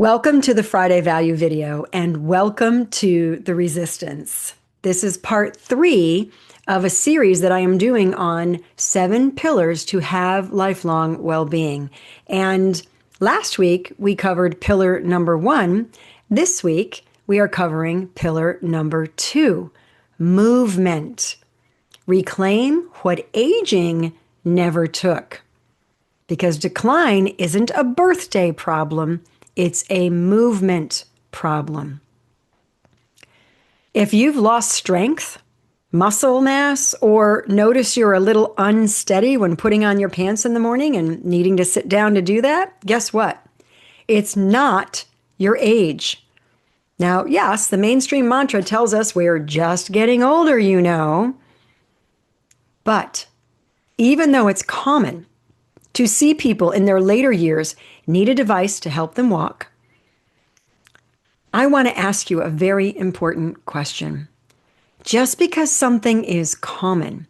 Welcome to the Friday Value video and welcome to the resistance. This is part 3 of a series that I am doing on 7 pillars to have lifelong well-being. And last week we covered pillar number 1. This week we are covering pillar number 2, movement. Reclaim what aging never took. Because decline isn't a birthday problem. It's a movement problem. If you've lost strength, muscle mass, or notice you're a little unsteady when putting on your pants in the morning and needing to sit down to do that, guess what? It's not your age. Now, yes, the mainstream mantra tells us we're just getting older, you know. But even though it's common to see people in their later years need a device to help them walk, I want to ask you a very important question. Just because something is common,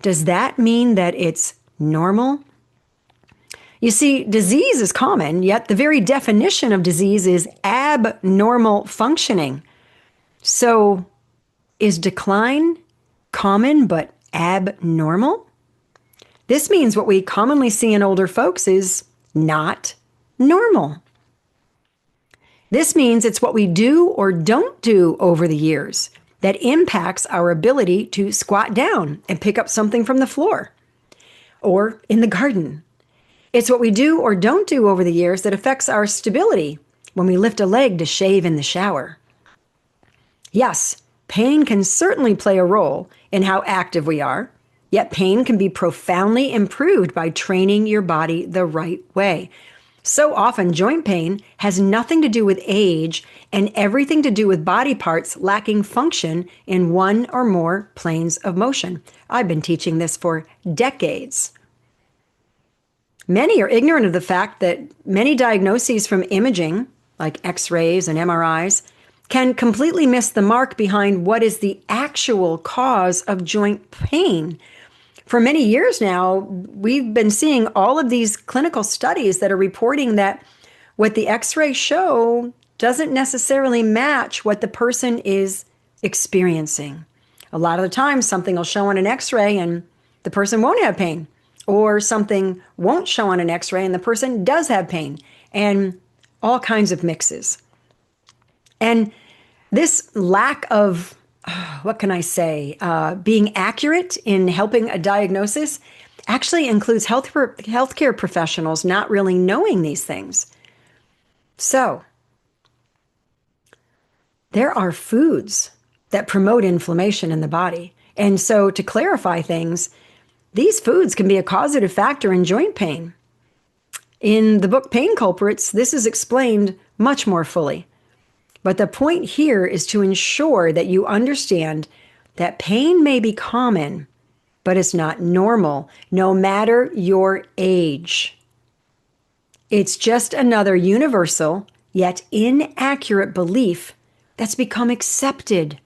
does that mean that it's normal? You see, disease is common, yet the very definition of disease is abnormal functioning. So, is decline common but abnormal? This means what we commonly see in older folks is not normal. This means it's what we do or don't do over the years that impacts our ability to squat down and pick up something from the floor or in the garden. It's what we do or don't do over the years that affects our stability when we lift a leg to shave in the shower. Yes, pain can certainly play a role in how active we are. Yet pain can be profoundly improved by training your body the right way. So often, joint pain has nothing to do with age and everything to do with body parts lacking function in one or more planes of motion. I've been teaching this for decades. Many are ignorant of the fact that many diagnoses from imaging, like X-rays and MRIs, can completely miss the mark behind what is the actual cause of joint pain. For many years now, we've been seeing all of these clinical studies that are reporting that what the X-rays show doesn't necessarily match what the person is experiencing. A lot of the time, something will show on an X-ray and the person won't have pain, or something won't show on an X-ray and the person does have pain, and all kinds of mixes. And this lack of what can I say, being accurate in helping a diagnosis actually includes healthcare professionals not really knowing these things. So, there are foods that promote inflammation in the body. And so, to clarify things, these foods can be a causative factor in joint pain. In the book Pain Culprits, this is explained much more fully. But the point here is to ensure that you understand that pain may be common, but it's not normal, no matter your age. It's just another universal, yet inaccurate belief that's become accepted.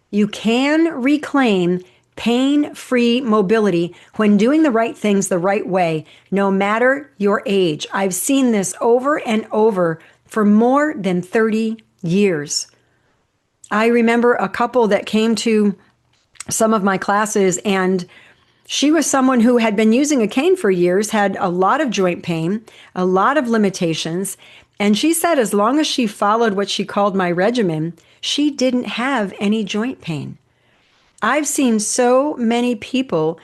You can reclaim pain-free mobility when doing the right things the right way, no matter your age. I've seen this over and over for more than 30 years. I remember a couple that came to some of my classes, and she was someone who had been using a cane for years, had a lot of joint pain, a lot of limitations, and she said as long as she followed what she called my regimen, she didn't have any joint pain. I've seen so many people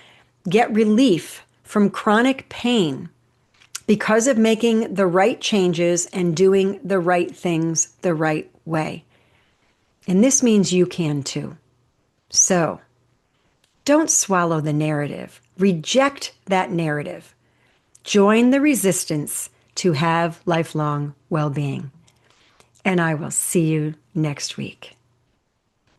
get relief from chronic pain because of making the right changes and doing the right things the right way. And this means you can too. So, don't swallow the narrative. Reject that narrative. Join the resistance to have lifelong well-being. And I will see you next week.